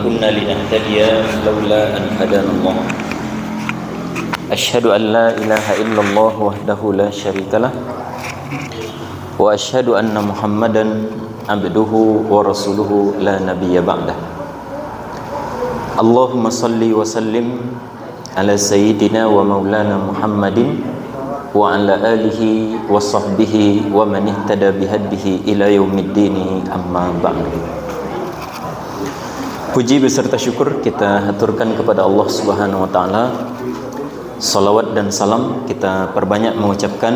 كنا لنهتدي لولا أن هدانا الله أشهد أن لا إله إلا الله وحده لا شريك له وأشهد أن محمدا عبده ورسوله لا نبي بعده اللهم صل وسلم على سيدنا ومولانا محمد وعلى آله وصحبه ومن اهتدى بهديه إلى يوم الدين أما بعد. Puji beserta syukur kita haturkan kepada Allah Subhanahu wa taala. Salawat dan salam kita perbanyak mengucapkan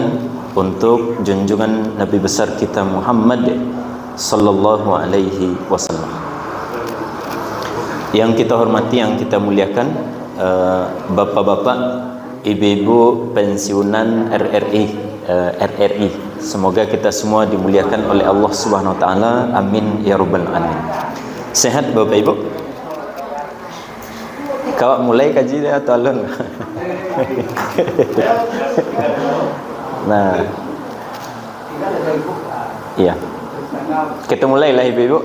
untuk junjungan Nabi besar kita Muhammad sallallahu alaihi wasallam. Yang kita hormati, yang kita muliakan, bapak-bapak, ibu-ibu pensiunan RRI. Semoga kita semua dimuliakan oleh Allah Subhanahu wa taala. Amin ya rabbal alamin. Sehat Bapak Ibu? Kau mulai kaji dia atau alun? Nah, iya. Kita mulailah Ibu-ibu.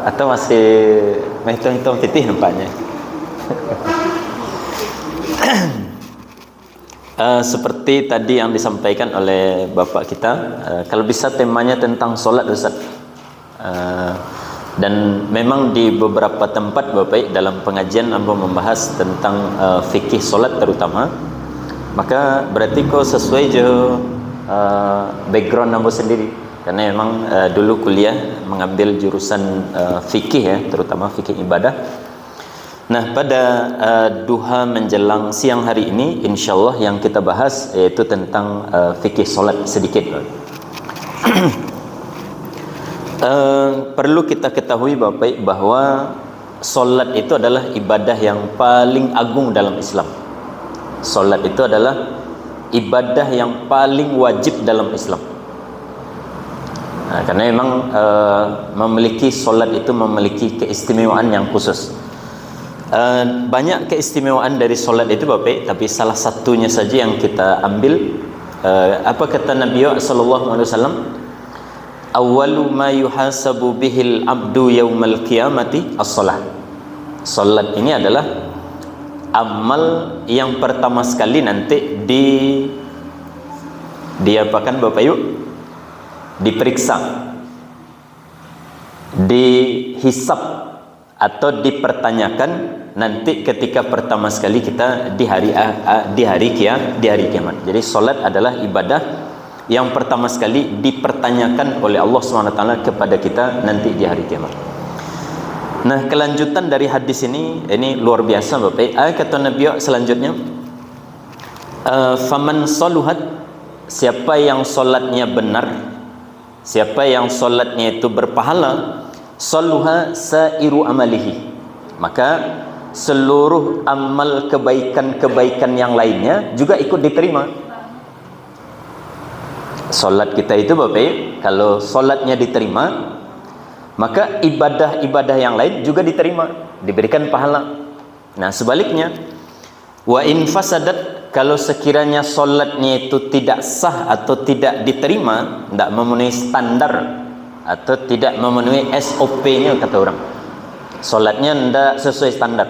Atau masih hitung-hitung titih nampaknya. Seperti tadi yang disampaikan oleh Bapak kita, kalau bisa temanya tentang solat Ustaz. Dan memang di beberapa tempat Bapak dalam pengajian ambo membahas tentang fikih solat terutama. Maka berarti kau sesuai je background ambo sendiri. Karena memang dulu kuliah mengambil jurusan fikih ya, terutama fikih ibadah. Nah, pada duha menjelang siang hari ini insyaallah yang kita bahas yaitu tentang fikih solat sedikit. Perlu kita ketahui Bapak bahwa solat itu adalah ibadah yang paling agung dalam Islam. Solat itu adalah ibadah yang paling wajib dalam Islam. Nah, karena memang memiliki solat itu memiliki keistimewaan yang khusus. Banyak keistimewaan dari solat itu Bapak, tapi salah satunya saja yang kita ambil. Apa kata Nabi sallallahu alaihi wasallam? Awwalu ma yuhasabu bihil abdu yaumal qiyamati as-salah. Salat ini adalah amal yang pertama sekali nanti diapakan Bapak Ibu? Diperiksa, dihisab atau dipertanyakan nanti ketika pertama sekali kita di hari kiamat. Jadi salat adalah ibadah yang pertama sekali dipertanyakan oleh Allah SWT kepada kita nanti di hari kiamat. Nah, kelanjutan dari hadis ini luar biasa Bapak. Kata Nabi selanjutnya, faman saluhat, siapa yang solatnya benar, siapa yang solatnya itu berpahala, saluha sairu amalihi, maka seluruh amal kebaikan-kebaikan yang lainnya juga ikut diterima. Solat kita itu Bapak, kalau solatnya diterima, maka ibadah-ibadah yang lain juga diterima, diberikan pahala. Nah, sebaliknya, wa in fasadat, kalau sekiranya solatnya itu tidak sah atau tidak diterima, tidak memenuhi standar atau tidak memenuhi SOP-nya kata orang, solatnya tidak sesuai standar,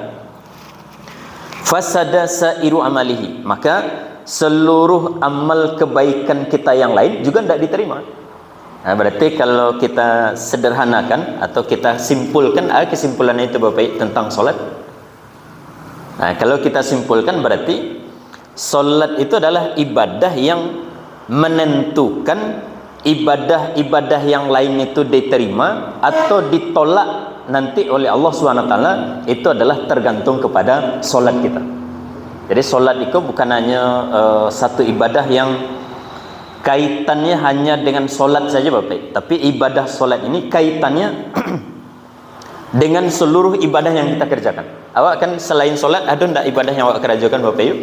fasada sairu amalihi, maka seluruh amal kebaikan kita yang lain juga tidak diterima. Nah, berarti kalau kita sederhanakan atau kita simpulkan, kesimpulannya itu Bapak tentang solat. Nah, kalau kita simpulkan berarti solat itu adalah ibadah yang menentukan ibadah-ibadah yang lain itu diterima atau ditolak nanti oleh Allah SWT. Itu adalah tergantung kepada solat kita. Jadi solat itu bukan hanya satu ibadah yang kaitannya hanya dengan solat saja Bapak, tapi ibadah solat ini kaitannya dengan seluruh ibadah yang kita kerjakan. Awak kan selain solat ada enggak ibadah yang awak kerjakan Bapak Ibu?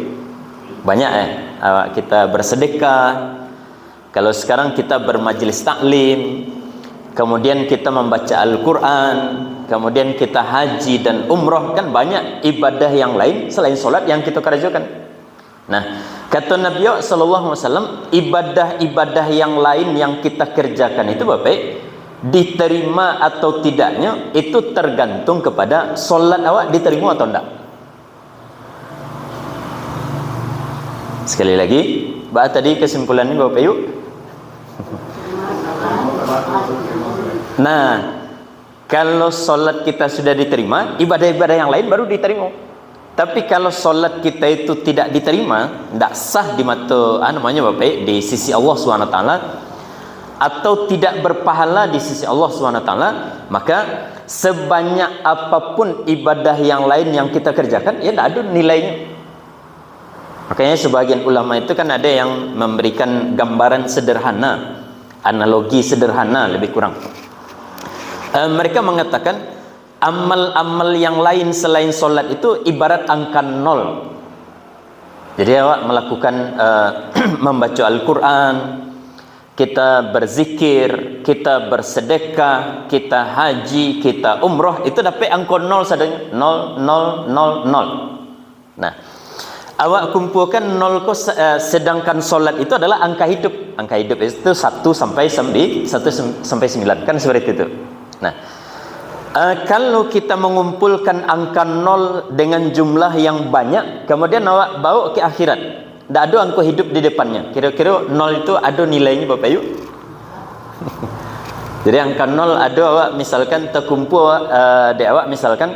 Banyak awak kita bersedekah, kalau sekarang kita bermajlis taklim, kemudian kita membaca Al-Quran, kemudian kita haji dan umrah, kan banyak ibadah yang lain selain solat yang kita kerjakan. Nah, kata Nabi SAW, ibadah-ibadah yang lain yang kita kerjakan itu Bapak, diterima atau tidaknya itu tergantung kepada solat awak diterima atau tidak. Sekali lagi, tadi kesimpulan ini Bapak Ibu. Nah, kalau solat kita sudah diterima, ibadah-ibadah yang lain baru diterima. Tapi kalau solat kita itu tidak diterima, tidak sah di mata Bapak Ibu, di sisi Allah SWT, atau tidak berpahala di sisi Allah SWT, maka sebanyak apapun ibadah yang lain yang kita kerjakan, ya tidak ada nilainya. Makanya sebagian ulama itu kan ada yang memberikan gambaran sederhana, analogi sederhana lebih kurang. Mereka mengatakan amal-amal yang lain selain solat itu ibarat angka 0. Jadi awak melakukan membaca Al-Quran, kita berzikir, kita bersedekah, kita haji, kita umroh, itu dapat angka 0 saja, 0, 0, 0, 0. Nah, awak kumpulkan 0 sedangkan solat itu adalah angka hidup. Angka hidup itu 1 sampai 9, kan seperti itu. Nah, kalau kita mengumpulkan angka 0 dengan jumlah yang banyak, kemudian awak bawa ke akhirat, tidak ada angka hidup di depannya, kira-kira 0 itu ada nilainya Bapak Ibu. Jadi angka 0 ada, awak misalkan terkumpul di awak misalkan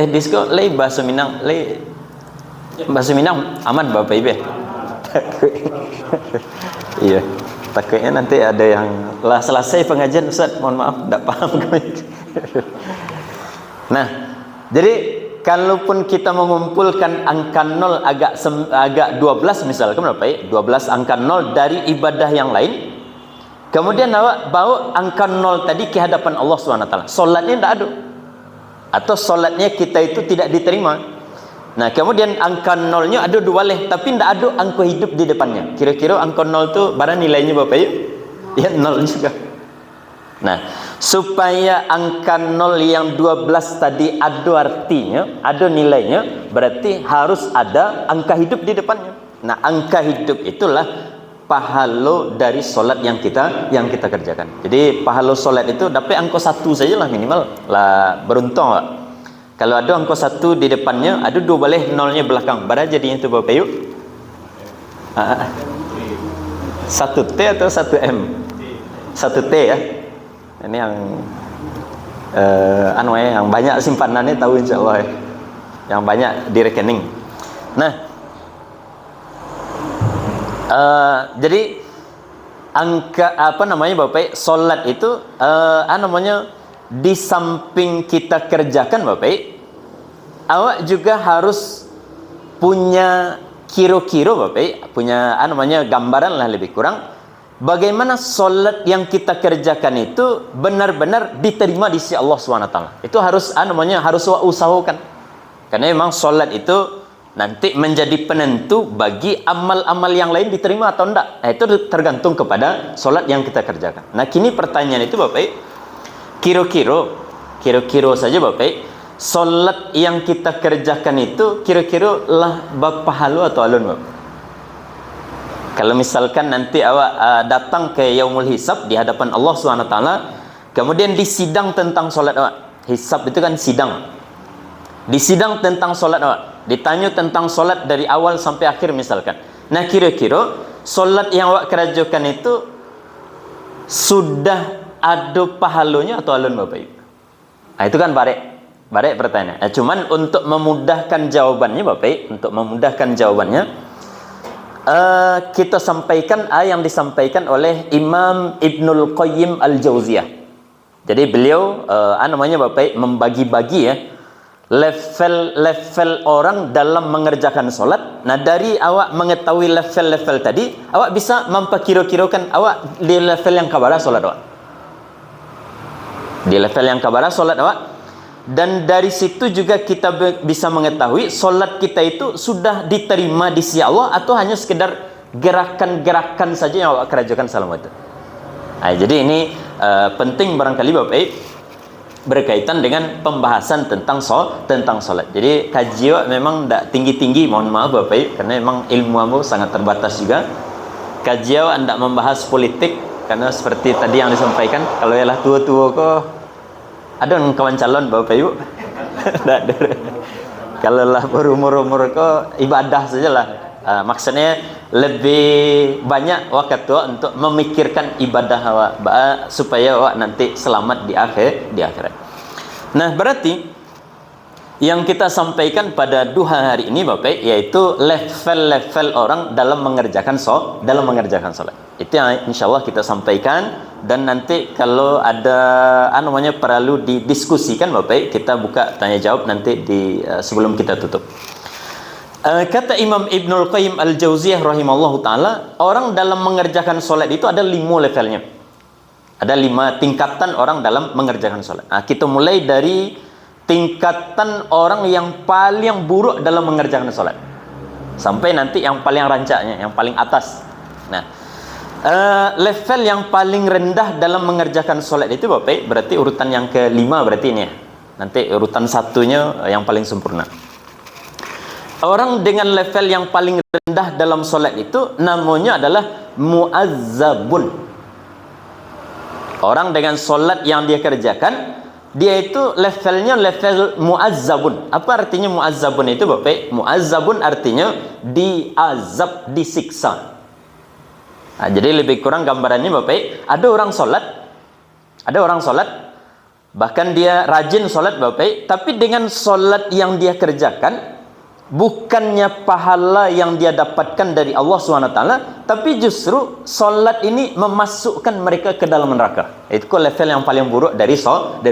disko lay bahasa Minang, bahasa Minang aman Bapak Ibu. Iya, takutnya nanti ada yang lah selesai pengajian Ustaz, mohon maaf tidak paham kami. Nah, jadi kalaupun kita mengumpulkan angka 0 agak 12 misalkan Bapak Ibu, 12 angka 0 dari ibadah yang lain, kemudian awak bawa angka 0 tadi ke hadapan Allah SWT, solatnya tidak ada, atau solatnya kita itu tidak diterima. Nah, kemudian angka 0-nya ada 2 leh, tapi tidak ada angka hidup di depannya. Kira-kira angka 0 itu barang nilainya Bapak Ibu? Ya 0 juga. Nah, supaya angka 0 yang 12 tadi ada artinya, ada nilainya, berarti harus ada angka hidup di depannya. Nah, angka hidup itulah pahala dari solat yang kita kerjakan. Jadi pahala solat itu dapat angka 1 sajalah minimal lah, beruntung Pak. Kalau ada angka 1 di depannya, ada 2 boleh 0-nya belakang. Berapa jadinya itu Bapak Ibu? 1T atau 1M? 1T ya. Ini yang yang banyak simpanannya tahu insyaallah ya. Yang banyak di rekening. Nah, jadi angka Bapak, solat itu di samping kita kerjakan Bapak, awak juga harus punya kira-kira Bapak, punya gambaran lah lebih kurang bagaimana solat yang kita kerjakan itu benar-benar diterima di sisi Allah SWT. Itu harus harus usahakan. Karena memang solat itu nanti menjadi penentu bagi amal-amal yang lain diterima atau enggak. Nah, itu tergantung kepada solat yang kita kerjakan. Nah, kini pertanyaan itu Bapak, kira-kira saja Bapak, solat yang kita kerjakan itu kira-kira lah pahala atau alun Bapak? Kalau misalkan nanti awak datang ke yaumul hisab di hadapan Allah SWT, kemudian disidang tentang solat awak. Hisab itu kan sidang. Disidang tentang solat awak, ditanya tentang solat dari awal sampai akhir misalkan. Nah, kira-kira solat yang awak kerjakan itu sudah ada pahalanya atau alun Bapak Ibu? Nah, itu kan barek pertanyaan. Nah, cuman untuk memudahkan jawabannya Bapak, untuk memudahkan jawabannya, kita sampaikan yang disampaikan oleh Imam Ibnul Qayyim Al-Jauziyah. Jadi beliau Bapak membagi-bagi ya level-level orang dalam mengerjakan solat. Nah, dari awak mengetahui level-level tadi, awak bisa memperkira-kirakan awak di level yang kabarah solat awak. Di level yang kabarah solat awak. Dan dari situ juga kita bisa mengetahui solat kita itu sudah diterima di sisi Allah atau hanya sekedar gerakan-gerakan saja yang awak kerjakan selama itu. Nah, jadi ini penting barangkali Bapak berkaitan dengan pembahasan tentang solat. Jadi kaji memang tidak tinggi-tinggi, mohon maaf Bapak, karena memang ilmu sangat terbatas juga. Kaji tidak membahas politik, Karena seperti tadi yang disampaikan, kalau ialah tua-tua kok ada kawan calon Bapak Ibu? Tidak ada. Kalau lah berumur-umur kok ibadah sajalah. Maksudnya lebih banyak waktu tua untuk memikirkan ibadah awak supaya awak nanti selamat di akhirat. Nah, berarti yang kita sampaikan pada duha hari ini Bapak, yaitu level-level orang dalam mengerjakan salat. Itu yang insyaallah kita sampaikan, dan nanti kalau ada perlu didiskusikan Bapak, kita buka tanya jawab nanti sebelum kita tutup. Kata Imam Ibnul Qayyim Al-Jauziyah rahimallahu taala, orang dalam mengerjakan salat itu ada 5 levelnya. Ada 5 tingkatan orang dalam mengerjakan salat. Kita mulai dari tingkatan orang yang paling buruk dalam mengerjakan salat, sampai nanti yang paling rancaknya, yang paling atas. Nah, level yang paling rendah dalam mengerjakan salat itu Bapak, berarti urutan yang kelima berarti ini ya. Nanti urutan satunya yang paling sempurna. Orang dengan level yang paling rendah dalam salat itu namanya adalah muazzabun. Orang dengan salat yang dia kerjakan, dia itu levelnya level muazzabun. Apa artinya muazzabun itu Bapak? Muazzabun artinya diazab, disiksa. Jadi lebih kurang gambarannya Bapak, ada orang solat, bahkan dia rajin solat Bapak, tapi dengan solat yang dia kerjakan, bukannya pahala yang dia dapatkan dari Allah SWT, tapi justru solat ini memasukkan mereka ke dalam neraka. Itu level yang paling buruk dari solat.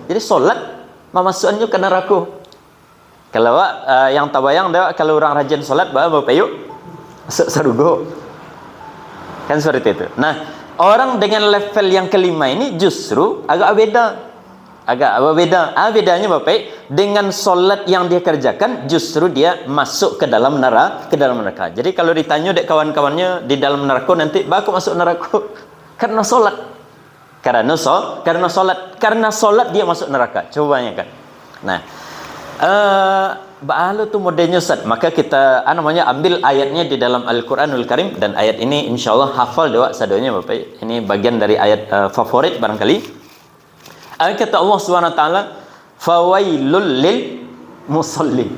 Jadi solat memasukkannya ke neraka. Kalau yang tabayang kalau orang rajin solat, Bapak yuk sarugo. Kan seperti itu. Nah, orang dengan level yang kelima ini justru agak beda. Bedanya Bapak, dengan solat yang dia kerjakan justru dia masuk ke dalam neraka. Jadi kalau ditanya dek kawan-kawannya di dalam neraka nanti, baku masuk neraka karena solat. Karena solat dia masuk neraka. Cobanya kan. Nah, ba'alu tu modelnya Ustaz. Maka kita ambil ayatnya di dalam Al-Qur'anul Karim, dan ayat ini insyaallah hafal doa sadonya Bapak. Ini bagian dari ayat favorit barangkali. Kata Allah SWT, fawailul lil musallin.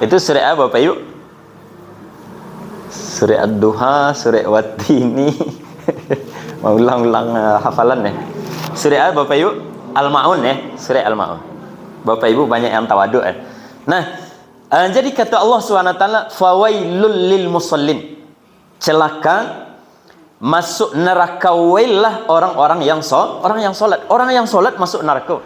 Itu surah apa Bapak yuk? Surah Ad-Duha, surah Wat-Tini. Mau ulang-ulang hafalan ya. Surah apa Bapak yuk? Al-Ma'un ya, surah Al-Ma'un. Bapak Ibu banyak yang tawaduk ya. Nah, jadi kata Allah SWT, fawailul lil musallin. Celaka, masuk neraka wailah orang-orang yang solat. Orang yang solat masuk neraka.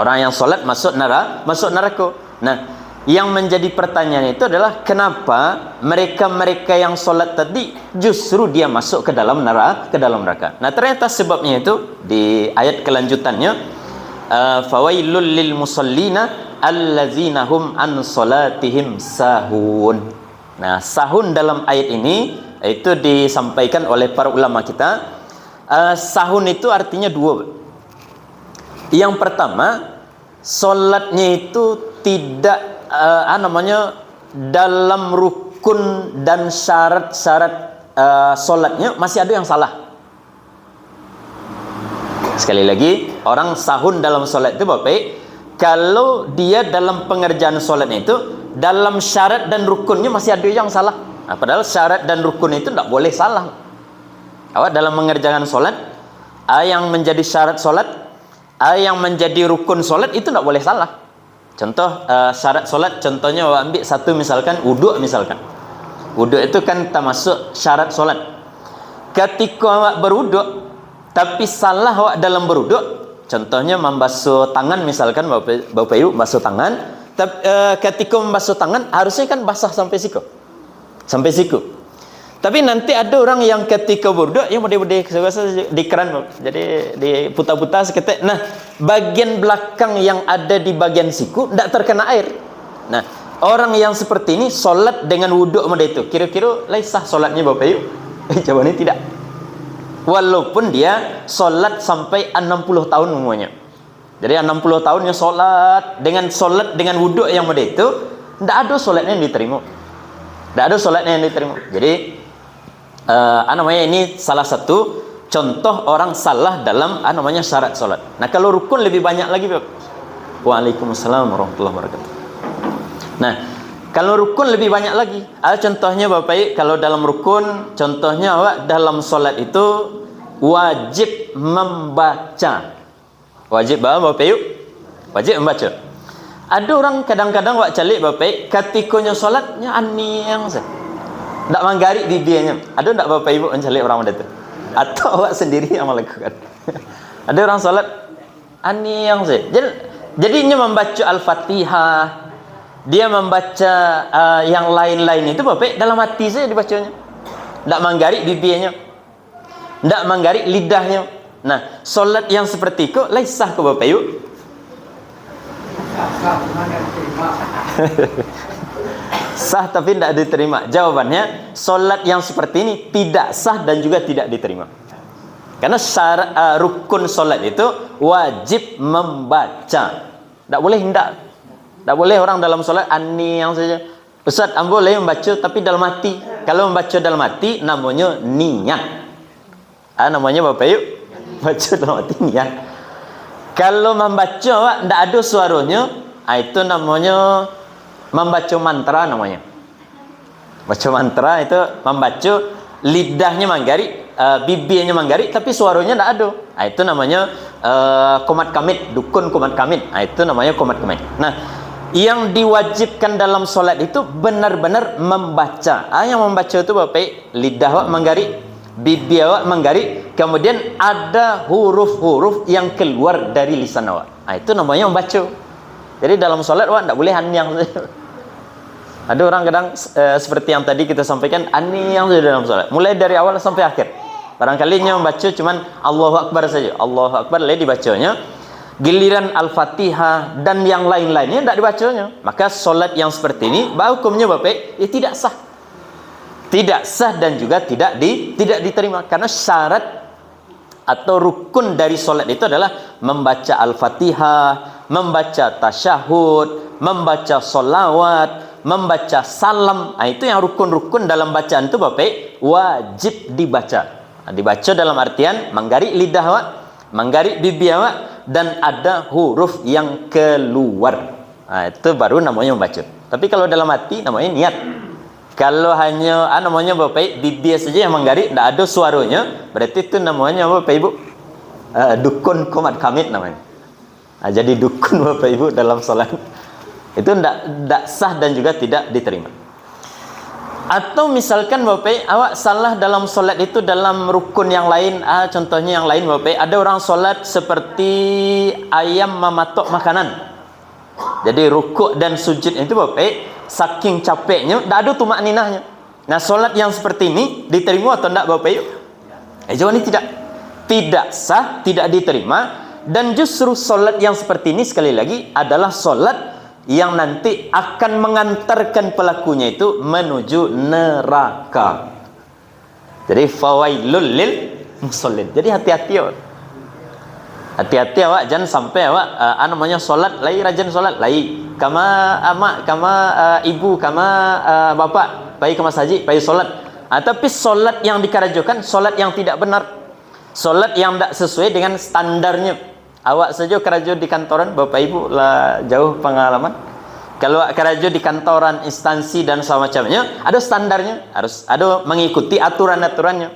Orang yang solat masuk neraka. Nah, yang menjadi pertanyaan itu adalah kenapa mereka yang solat tadi justru dia masuk ke dalam neraka. Nah, ternyata sebabnya itu di ayat kelanjutannya, fawailul lil musallina allazina hum an salatihim sahun. Nah, sahun dalam ayat ini itu disampaikan oleh para ulama kita. Sahun itu artinya 2. Yang pertama, solatnya itu tidak dalam rukun dan syarat-syarat solatnya masih ada yang salah. Sekali lagi, orang sahun dalam solat itu Bapak, kalau dia dalam pengerjaan solatnya itu dalam syarat dan rukunnya masih ada yang salah. Padahal syarat dan rukun itu tidak boleh salah. Awak dalam mengerjakan solat, yang menjadi syarat solat, yang menjadi rukun solat itu tidak boleh salah. Contoh syarat solat, contohnya awak ambil satu misalkan wuduk misalkan. Wuduk itu kan termasuk syarat solat. Ketika awak berwuduk, tapi salah awak dalam berwuduk, contohnya membasuh tangan misalkan Bapak Ibu membasuh tangan, ketika membasuh tangan harusnya kan basah sampai siku. Tapi nanti ada orang yang ketika berdoa yang mode-mode di keran, jadi diputar-putar seketik. Nah, bagian belakang yang ada di bagian siku tidak terkena air. Nah, orang yang seperti ini solat dengan wuduk mode itu, kira-kira sah solatnya Bapak Ibu? Jawabannya tidak. Walaupun dia solat sampai 60 tahun umurnya. Jadi 60 tahunnya solat dengan wuduk yang mode itu, tidak ada solatnya yang diterima. Tidak ada solatnya yang diterima. Jadi namanya ini salah satu contoh orang salah dalam namanya syarat solat. Nah kalau rukun lebih banyak lagi. Waalaikumsalam warahmatullahi wabarakatuh. Nah kalau rukun lebih banyak lagi. Contohnya Bapak Ibu, kalau dalam rukun, contohnya dalam solat itu wajib membaca. Wajib Bapak Ibu, wajib membaca. Ada orang kadang-kadang calik Bapak Ibu, ketikanya solatnya aniang saja. Tak manggarik bibirnya. Ada tak Bapak Ibu mencalik orang macam itu? Atau awak sendiri yang melakukan? Ada orang solat aniang saja. Jadinya membaca Al-Fatihah, dia membaca yang lain-lain itu Bapak dalam hati saja dibacanya. Tak manggarik bibirnya, tak manggarik lidahnya. Nah, solat yang seperti itu laisah ke Bapak Ibu? Sah tapi tidak diterima. Jawabannya, solat yang seperti ini tidak sah dan juga tidak diterima. Karena syarat rukun solat itu wajib membaca. Tak boleh hendak. Tak boleh orang dalam solat yang saja. Ustaz, boleh membaca tapi dalam hati. Kalau membaca dalam hati namanya niat. Namanya Bapak Ibu, baca dalam hati niat. Kalau membaca tidak ada suaranya, itu namanya membaca mantra namanya. Baca mantra itu membaca lidahnya manggarik, bibirnya manggarik tapi suaranya tidak ada. Itu namanya qomat kamit, dukun qomat kamit. Itu namanya qomat kamit. Nah, yang diwajibkan dalam solat itu benar-benar membaca. Yang membaca itu Bapak, lidah awak manggarik, bibir awak manggarik, kemudian ada huruf-huruf yang keluar dari lisan awak. Itu namanya membaca. Jadi dalam solat awak tidak boleh hanyang. Ada orang kadang seperti yang tadi kita sampaikan, hanyang saja dalam solat. Mulai dari awal sampai akhir. Barangkalinya membaca cuman Allahu Akbar saja. Allahu Akbar lalu dibacanya. Giliran Al-Fatihah dan yang lain-lainnya tidak dibacanya. Maka solat yang seperti ini, hukumnya Bapak, tidak sah. Tidak sah dan juga tidak diterima. Karena syarat atau rukun dari solat itu adalah membaca Al-Fatihah, membaca tasyahud, membaca solawat, membaca salam. Itu yang rukun-rukun dalam bacaan itu Bapak, wajib dibaca. Dibaca dalam artian manggarik lidah awak, manggarik bibir awak, dan ada huruf yang keluar. Itu baru namanya membaca. Tapi kalau dalam hati namanya niat. Kalau hanya namanya Bapak bibir saja yang manggarik, tidak ada suaranya, berarti itu namanya Bapak Ibu dukun qomat kamit namanya. Jadi dukun Bapak Ibu dalam salat. Itu tidak sah dan juga tidak diterima. Atau misalkan Bapak, awak salah dalam solat itu dalam rukun yang lain. Contohnya yang lain Bapak, ada orang solat seperti ayam mematok makanan. Jadi rukuk dan sujud itu Bapak, saking capeknya, tidak ada tumak ninahnya. Nah solat yang seperti ini diterima atau tidak Bapak? Jawabannya tidak. Tidak sah, tidak diterima. Dan justru solat yang seperti ini sekali lagi adalah solat yang nanti akan mengantarkan pelakunya itu menuju neraka. Jadi fawailul lil musallin. Jadi hati-hati awak. Hati-hati awak, jangan sampai awak namanya solat lai rajin solat lai kama amak, kama ibu, kama bapak, pai ke masjid, pai solat. Tapi solat yang dikarajokan solat yang tidak benar. Solat yang tidak sesuai dengan standarnya. Awak saja kerja di kantoran, Bapak Ibu lah jauh pengalaman. Kalau kerja di kantoran, instansi dan semacamnya, ada standarnya, harus ada mengikuti aturan-aturannya.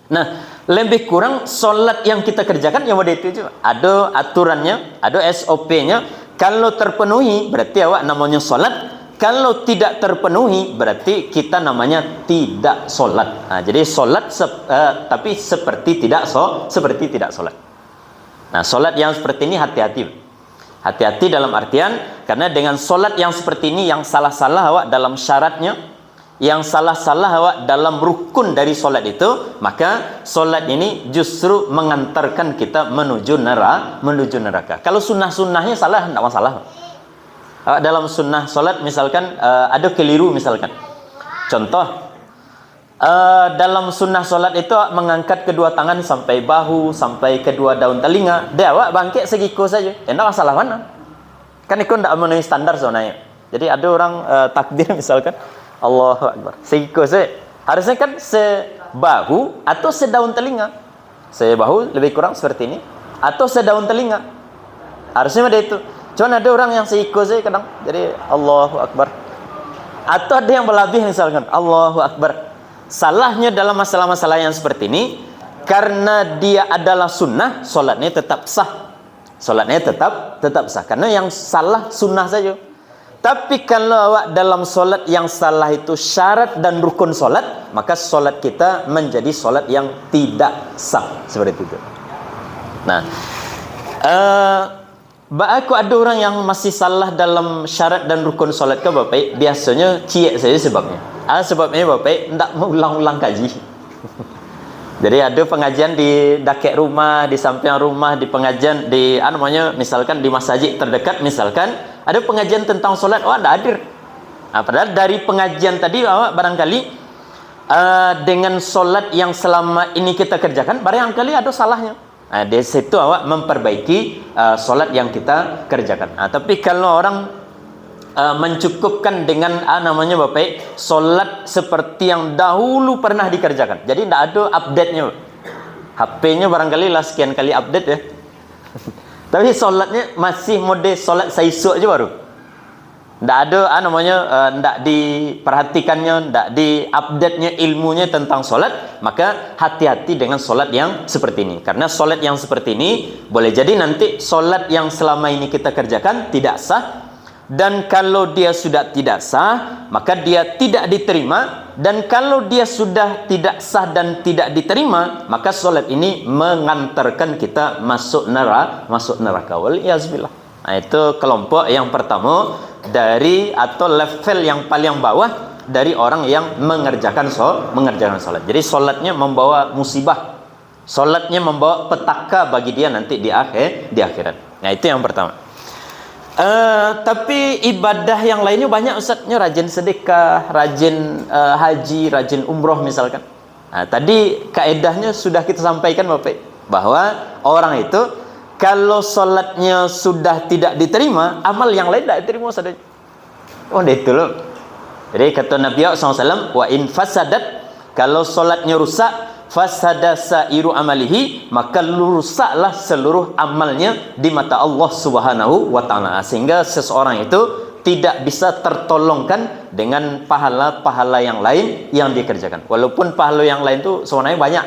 Nah, lebih kurang solat yang kita kerjakan yang model itu juga. Ada aturannya, ada SOP-nya. Kalau terpenuhi, berarti awak namanya solat. Kalau tidak terpenuhi, berarti kita namanya tidak solat. Jadi solat tapi seperti tidak solat. Nah, solat yang seperti ini hati-hati. Hati-hati dalam artian, karena dengan solat yang seperti ini, yang salah-salah awak dalam syaratnya, yang salah-salah awak dalam rukun dari solat itu, maka solat ini justru mengantarkan kita menuju neraka. Kalau sunnah-sunnahnya salah, tidak masalah. Dalam sunnah solat misalkan ada keliru misalkan. Contoh, dalam sunnah solat itu mengangkat kedua tangan sampai bahu, sampai kedua daun telinga. Dia awak bangkit segiko saja. Tidak masalah mana. Kan itu tidak memenuhi standar sebenarnya. Jadi ada orang takbir misalkan Allahu Akbar, segiko saja. Harusnya kan bahu atau sedaun telinga. Saya bahu lebih kurang seperti ini atau sedaun telinga. Harusnya ada itu. Cuman ada orang yang seiko saya kadang. Jadi Allahu Akbar. Atau ada yang berlebih misalkan Allahu Akbar. Salahnya dalam masalah-masalah yang seperti ini, karena dia adalah sunnah, solatnya tetap sah. Solatnya tetap sah. Karena yang salah sunnah saja. Tapi kalau awak dalam solat yang salah itu syarat dan rukun solat, maka solat kita menjadi solat yang tidak sah. Seperti itu. Nah, aku ada orang yang masih salah dalam syarat dan rukun solat ke Bapak, biasanya ciek saja sebabnya. Sebabnya Bapak tidak mengulang-ulang kaji. Jadi ada pengajian di dakek rumah, di samping rumah, di pengajian di misalkan di masjid terdekat misalkan ada pengajian tentang solat, tidak hadir. Padahal dari pengajian tadi awak barangkali dengan solat yang selama ini kita kerjakan barangkali ada salahnya. Di situ awak memperbaiki solat yang kita kerjakan. Tapi kalau orang mencukupkan dengan Bapak, solat seperti yang dahulu pernah dikerjakan, jadi tidak ada update-nya. HP-nya barangkali lah sekian kali update ya. Tapi solatnya masih mode solat saisuk aja baru. Tidak ada tidak diperhatikannya, tidak diupdate-nya ilmunya tentang solat. Maka hati-hati dengan solat yang seperti ini. Karena solat yang seperti ini boleh jadi nanti solat yang selama ini kita kerjakan tidak sah. Dan kalau dia sudah tidak sah, maka dia tidak diterima. Dan kalau dia sudah tidak sah dan tidak diterima, maka solat ini mengantarkan kita masuk neraka. Waliyazbillah. Nah, itu kelompok yang pertama dari atau level yang paling bawah dari orang yang mengerjakan solat. Jadi solatnya membawa musibah. Solatnya membawa petaka bagi dia nanti di akhirat. Nah, itu yang pertama. Tapi ibadah yang lainnya banyak Ustaznya, rajin sedekah, rajin haji, rajin umroh misalkan. Nah, tadi kaedahnya sudah kita sampaikan Bapak, bahwa orang itu kalau solatnya sudah tidak diterima, amal yang lain tidak diterima saja. Itu loh. Jadi kata Nabi SAW, wa in fasadat, kalau solatnya rusak, fasada sairu amalihi, maka rusaklah seluruh amalnya di mata Allah Subhanahu wa taala, sehingga seseorang itu tidak bisa tertolongkan dengan pahala-pahala yang lain yang dikerjakan. Walaupun pahala yang lain itu sebenarnya banyak.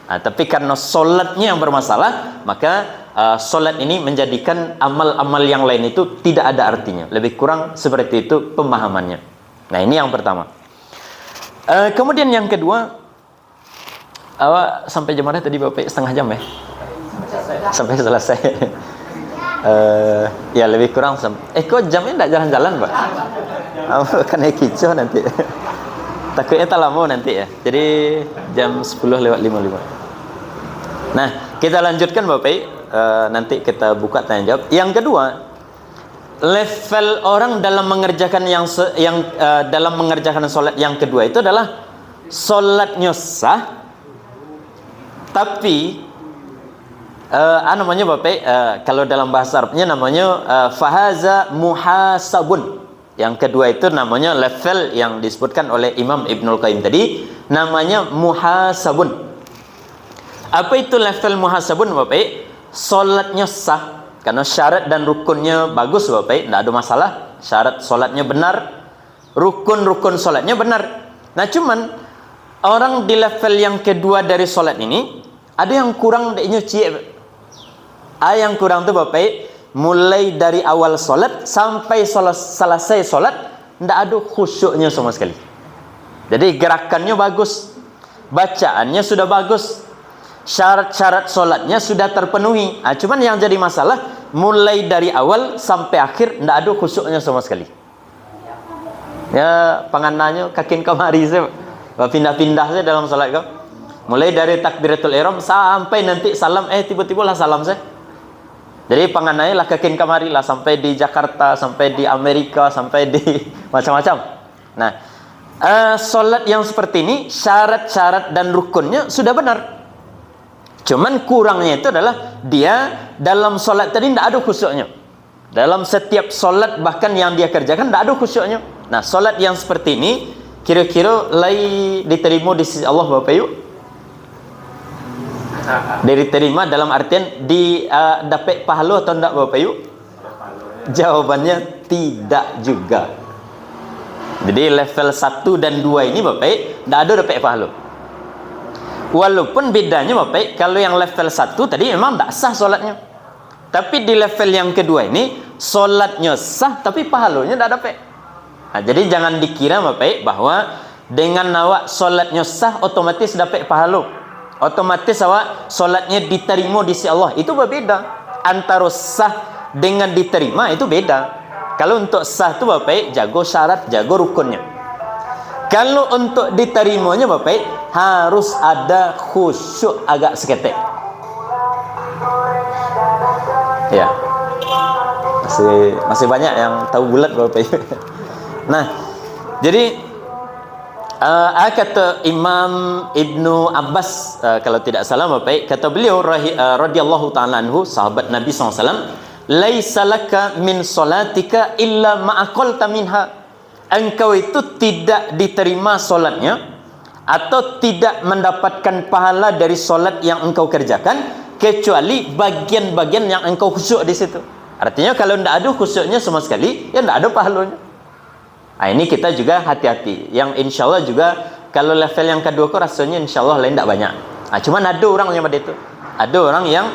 Tapi karena solatnya yang bermasalah, maka solat ini menjadikan amal-amal yang lain itu tidak ada artinya. Lebih kurang seperti itu pemahamannya. Nah, ini yang pertama. Kemudian yang kedua, awak sampai jam mana tadi Bapak? Setengah jam ya? Sampai selesai. Ya lebih kurang kok jamnya tidak jalan-jalan Pak? Kan kicau nanti. Takutnya tak lama nanti ya. Jadi jam 10:55. Nah, kita lanjutkan Bapak. Nanti kita buka tanya jawab. Yang kedua, level orang dalam mengerjakan dalam mengerjakan solat yang kedua itu adalah solatnya sah. Tapi Bapak, kalau dalam bahasa Arabnya namanya fahaza muhasabun. Yang kedua itu namanya level yang disebutkan oleh Imam Ibnul Qayyim tadi, namanya muhasabun. Apa itu level muhasabun Bapak? Solatnya sah karena syarat dan rukunnya bagus Bapak, tidak ada masalah. Syarat solatnya benar, rukun solatnya benar. Nah, cuman orang di level yang kedua dari solat ini ada yang kurang dia nyuci. Yang kurang tuh Bapak, mulai dari awal solat sampai selesai solat tidak ada khusyuknya sama sekali. Jadi gerakannya bagus, bacaannya sudah bagus, syarat-syarat solatnya sudah terpenuhi. Cuman yang jadi masalah mulai dari awal sampai akhir tidak ada khusyuknya sama sekali. Ya, panganannya kakin kamari saya pindah-pindah saya dalam solat kau. Mulai dari takbiratul ihram sampai nanti salam, tiba-tiba lah salam saya. Jadi panganannya lah kakin kamari lah sampai di Jakarta, sampai di Amerika, sampai di macam-macam. Nah, solat yang seperti ini syarat-syarat dan rukunnya sudah benar. Cuman kurangnya itu adalah dia dalam solat tadi tidak ada khusyuknya. Dalam setiap solat bahkan yang dia kerjakan tidak ada khusyuknya. Nah, solat yang seperti ini kira-kira lai diterima di sisi Allah Bapak Ibu? Diterima dalam artian dapat pahala atau enggak Bapak Ibu? Jawabannya tidak juga. Jadi level 1 dan 2 ini Bapak Ibu enggak ada dapat pahala. Walaupun bedanya Bapak Ibu, kalau yang level 1 tadi memang enggak sah solatnya. Tapi di level yang kedua ini solatnya sah tapi pahalanya enggak dapat. Nah, jadi jangan dikira Bapak bahwa dengan awak solatnya sah otomatis dapat pahala. Otomatis awak solatnya diterima di sisi Allah. Itu berbeda. Antara sah dengan diterima itu beda. Kalau untuk sah itu Bapak jago syarat, jago rukunnya. Kalau untuk diterimanya Bapak harus ada khusyuk agak seketek. Ya. Masih banyak yang tahu bulat Bapak Ibu. Nah, jadi kata Imam Ibnu Abbas kalau tidak salah Bapak, kata beliau radhiyallahu taala anhu, sahabat Nabi SAW, laisa laka min salatika illa ma aqalta minha. Engkau itu tidak diterima solatnya atau tidak mendapatkan pahala dari solat yang engkau kerjakan kecuali bagian-bagian yang engkau khusyuk di situ. Artinya kalau tidak ada khusyuknya sama sekali, ya tidak ada pahalanya. Nah, ini kita juga hati-hati. Yang insya Allah juga kalau level yang kedua kok rasanya insya Allah lain tidak banyak. Nah, cuman ada orang yang pada itu. Ada orang yang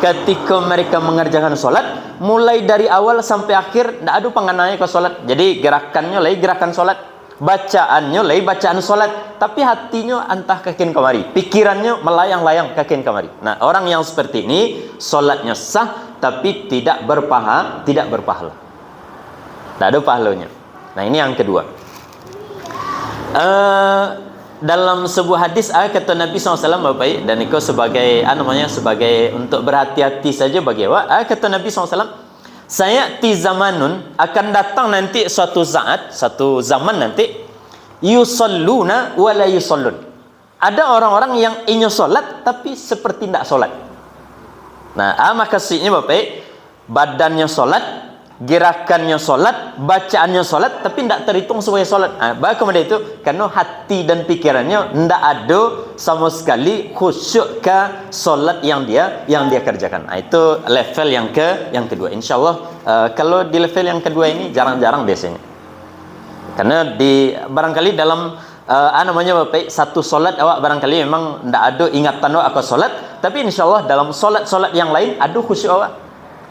ketika mereka mengerjakan solat, mulai dari awal sampai akhir tidak ada pengenanya ke solat. Jadi gerakannya lagi gerakan solat, bacaannya lagi bacaan solat, tapi hatinya entah kakin kemari, pikirannya melayang-layang kakin kemari. Nah, orang yang seperti ini solatnya sah tapi tidak berpahala. Tidak ada pahalanya. Nah, ini yang kedua. Dalam sebuah hadis kata Nabi SAW Bapak, dan itu sebagai sebagai untuk berhati-hati saja bagi awak. Kata Nabi SAW, saya ti zamanun, akan datang nanti suatu saat, satu zaman nanti, yusalluna wa la yusallun. Ada orang-orang yang ingin solat tapi seperti tidak solat. Nah, maksudnya Bapak, badannya solat, gerakannya solat, bacaannya solat, tapi tidak terhitung sebagai solat. Bagaimana itu? Karena hati dan pikirannya tidak ada sama sekali khusyuk ke solat yang dia kerjakan. Itu level yang kedua. Insya Allah kalau di level yang kedua ini jarang-jarang biasanya. Karena barangkali dalam Bapak, satu solat awak barangkali memang tidak ada ingatan awak ke solat, tapi insya Allah dalam solat yang lain ada khusyuk awak.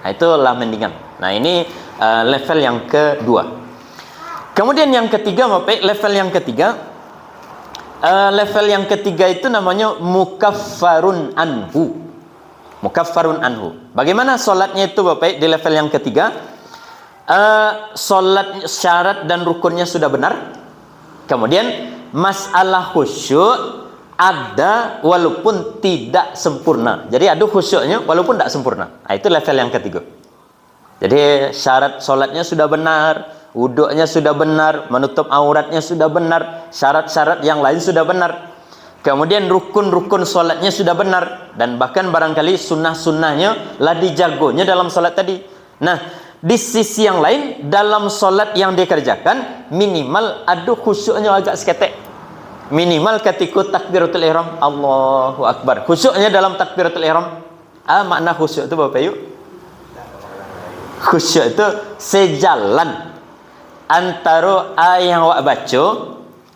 Itulah mendingan. Nah, ini level yang kedua. Kemudian yang ketiga Bapak, level yang ketiga itu namanya mukaffarun anhu. Mukaffarun anhu. Bagaimana solatnya itu Bapak di level yang ketiga? Solat syarat dan rukunnya sudah benar. Kemudian masalah khusyuk ada walaupun tidak sempurna. Jadi ada khusyuknya walaupun tidak sempurna. Itu level yang ketiga. Jadi syarat solatnya sudah benar, wuduknya sudah benar, menutup auratnya sudah benar, syarat-syarat yang lain sudah benar. Kemudian rukun-rukun solatnya sudah benar, dan bahkan barangkali sunnah-sunnahnya lah dijagonya dalam solat tadi. Nah, di sisi yang lain dalam solat yang dikerjakan minimal ada khusyuknya agak seketek. Minimal ketika takbiratul ihram, Allahu Akbar. Khusyuknya dalam takbiratul ihram. Makna khusyuk itu Bapak Ibu? Khusyuk itu sejalan antara ayat yang awak baca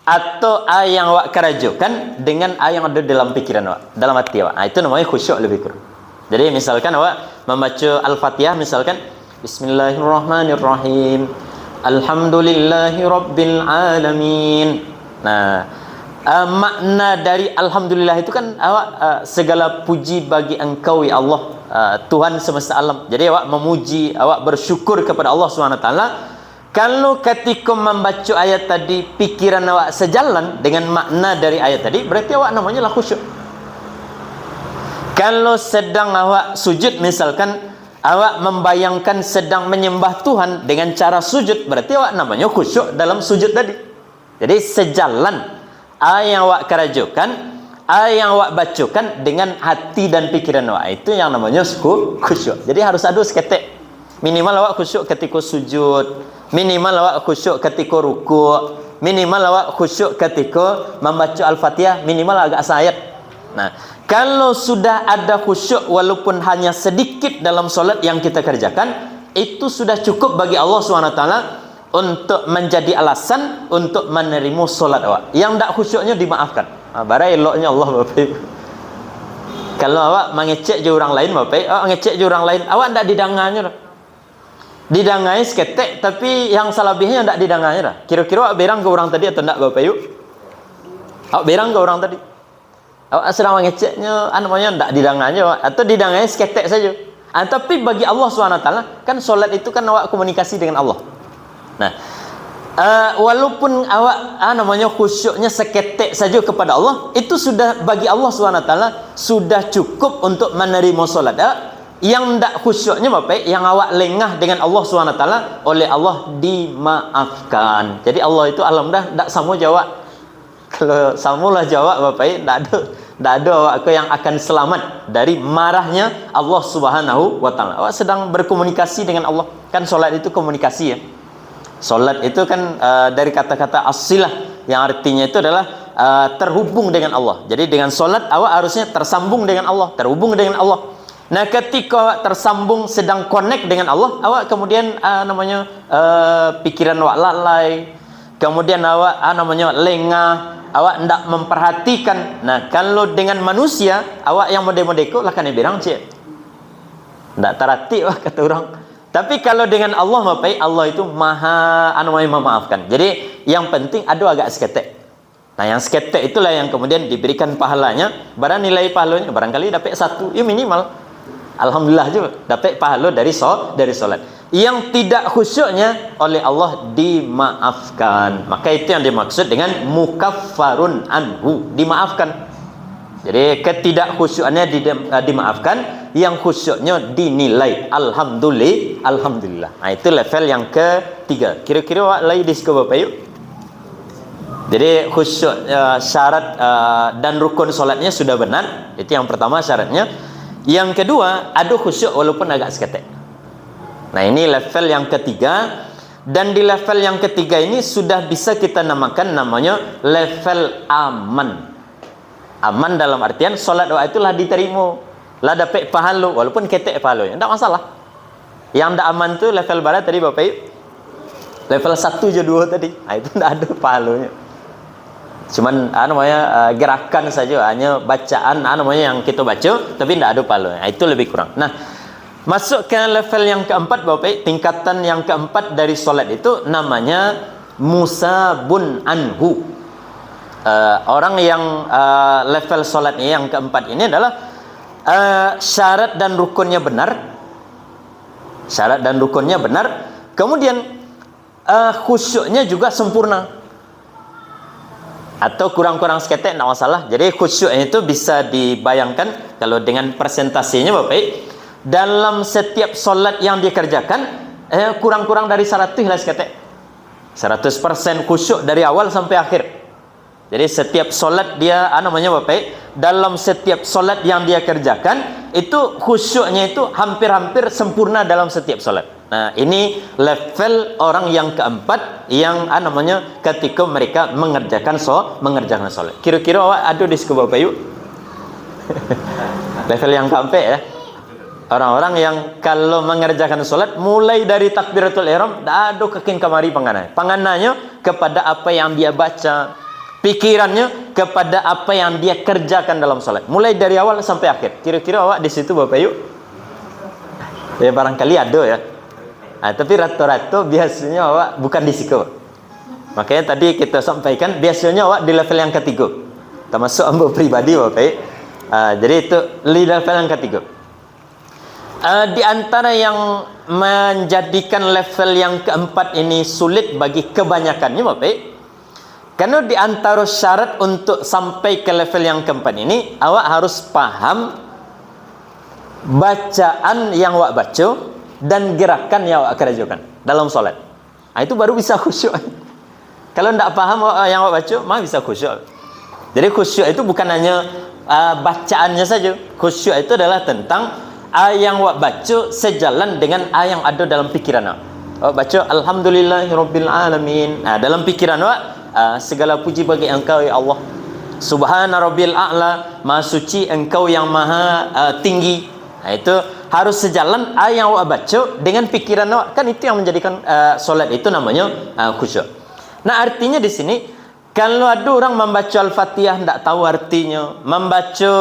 atau ayat yang awak kerajukan dengan ayat yang ada dalam pikiran awak, dalam hati awak. Itu namanya khusyuk lebih kurang. Jadi misalkan awak membaca Al-Fatihah, misalkan Bismillahirrahmanirrahim, Alhamdulillahi Rabbil Alamin. Nah, makna dari Alhamdulillah itu kan awak segala puji bagi Engkau ya Allah, Tuhan semesta alam. Jadi awak memuji, awak bersyukur kepada Allah SWT. Kalau ketika membaca ayat tadi pikiran awak sejalan dengan makna dari ayat tadi, berarti awak namanya lah khusyuk. Kalau sedang awak sujud, misalkan awak membayangkan sedang menyembah Tuhan dengan cara sujud, berarti awak namanya khusyuk dalam sujud tadi. Jadi sejalan ayat yang awak kerajukan, ayat yang awak bacakan dengan hati dan pikiran awak, itu yang namanya khusyuk. Jadi harus ada seketek. Minimal awak khusyuk ketika sujud, minimal awak khusyuk ketika rukuk, Minimal awak khusyuk ketika membaca Al-Fatihah, minimal agak sayat. Nah, kalau sudah ada khusyuk walaupun hanya sedikit dalam solat yang kita kerjakan, itu sudah cukup bagi Allah SWT untuk menjadi alasan untuk menerima solat awak. Yang tak khusyuknya dimaafkan. Barang eloknya Allah Bapak Ibu. Kalau awak mengecek je orang lain Bapak Ibu, awak ngecek je orang lain, awak tak didengarnya dah. Didangai seketek, tapi yang salabihnya tak didangai dah. Kira-kira awak berang ke orang tadi atau tak Bapak Ibu? Awak berang ke orang tadi? Awak sedang mengeceknya, namanya tak didanganya atau didanganya seketek saja. Tapi bagi Allah SWT kan solat itu kan awak komunikasi dengan Allah. Nah, walaupun awak namanya khusyuknya seketek saja kepada Allah, itu sudah bagi Allah SWT sudah cukup untuk menerima solat. Yang tak khusyuknya Bapak, yang awak lengah dengan Allah SWT, oleh Allah dimaafkan. Jadi Allah itu alhamdulillah tak sama jawab. Kalau samulah jawab Bapak, tak ada awak yang akan selamat dari marahnya Allah Subhanahu wa taala. Awak sedang berkomunikasi dengan Allah. Kan solat itu komunikasi ya. Solat itu kan dari kata-kata as-silah yang artinya itu adalah terhubung dengan Allah. Jadi dengan solat awak harusnya tersambung dengan Allah, terhubung dengan Allah. Nah, ketika awak tersambung sedang connect dengan Allah, awak kemudian pikiran awak lalai, kemudian awak namanya lengah, awak tidak memperhatikan. Nah, kalau dengan manusia awak yang mode-modeko lah kan berang cik tidak terhati wah kata orang. Tapi kalau dengan Allah Bapak, Allah itu maha memaafkan. Jadi yang penting ada agak seketek. Nah, yang seketek itulah yang kemudian diberikan pahalanya. Barang nilai pahalanya barangkali dapat 1 ya minimal, alhamdulillah juga dapat pahala dari solat. Yang tidak khusyuknya oleh Allah dimaafkan. Maka itu yang dimaksud dengan mukaffarun anhu, dimaafkan. Jadi ketidakkhusyukannya dimaafkan, yang khusyuknya dinilai alhamdulillah. Nah, itu level yang ketiga. Kira-kira awak lagi disko Bapak yuk. Jadi khusyuk syarat dan rukun solatnya sudah benar. Itu yang pertama syaratnya. Yang kedua, ada khusyuk walaupun agak seketek. Nah, ini level yang ketiga. Dan di level yang ketiga ini sudah bisa kita namakan namanya level aman. Aman dalam artian solat awak itulah diterima, lah dapat pahala walaupun ketek pahala, tidak masalah. Yang tidak aman tu level berapa tadi Bapak Ibu? Level 1 je 2 tadi. Nah, itu tidak ada pahalanya. Cuman gerakan saja, hanya bacaan yang kita baca, tapi tidak ada pahalanya. Nah, itu lebih kurang. Nah, masuk ke level yang keempat Bapak, tingkatan yang keempat dari solat itu namanya musabun anhu. Orang yang level solatnya yang keempat ini adalah syarat dan rukunnya benar. Syarat dan rukunnya benar. Kemudian khusyuknya juga sempurna. Atau kurang-kurang seketek, tidak masalah. Jadi khusyuknya itu bisa dibayangkan kalau dengan presentasinya Bapak, dalam setiap solat yang dikerjakan kurang-kurang dari 100 lah seketek. 100% khusyuk dari awal sampai akhir. Jadi setiap solat dia Bapak, dalam setiap solat yang dia kerjakan itu khusyuknya itu hampir-hampir sempurna dalam setiap solat. Nah, ini level orang yang keempat yang ketika mereka mengerjakan solat. Kira-kira awak ada di sekolah Bapak yuk? Level yang keempat ya. Orang-orang yang kalau mengerjakan solat mulai dari takbiratul ihram dak ada kekin kamari pangananya kepada apa yang dia baca, pikirannya kepada apa yang dia kerjakan dalam solat, mulai dari awal sampai akhir. Kira-kira awak di situ Bapak yuk? Ya barangkali ada ya. Nah, tapi rata-rata biasanya awak bukan di situ. Makanya tadi kita sampaikan biasanya awak di level yang ketiga. Termasuk ambo pribadi Bapak. Jadi itu di level yang ketiga. Di antara yang menjadikan level yang keempat ini sulit bagi kebanyakannya Bapak, karena di antara syarat untuk sampai ke level yang keempat ini, awak harus paham bacaan yang awak baca dan gerakan yang awak kerjakan dalam solat. Nah, itu baru bisa khusyuk. Kalau tidak paham yang awak baca, mah bisa khusyuk. Jadi khusyuk itu bukan hanya bacaannya saja. Khusyuk itu adalah tentang yang awak baca sejalan dengan yang ada dalam pikiran awak. Awak baca alhamdulillahirabbil alamin. Nah, dalam pikiran awak segala puji bagi Engkau ya Allah. Subhana rabbil a'la, maha suci Engkau yang maha tinggi. Itu harus sejalan yang awak baca dengan pikiran awak. Kan itu yang menjadikan solat itu namanya khusyuk. Nah, artinya di sini kalau ada orang membaca Al-Fatihah tidak tahu artinya, membaca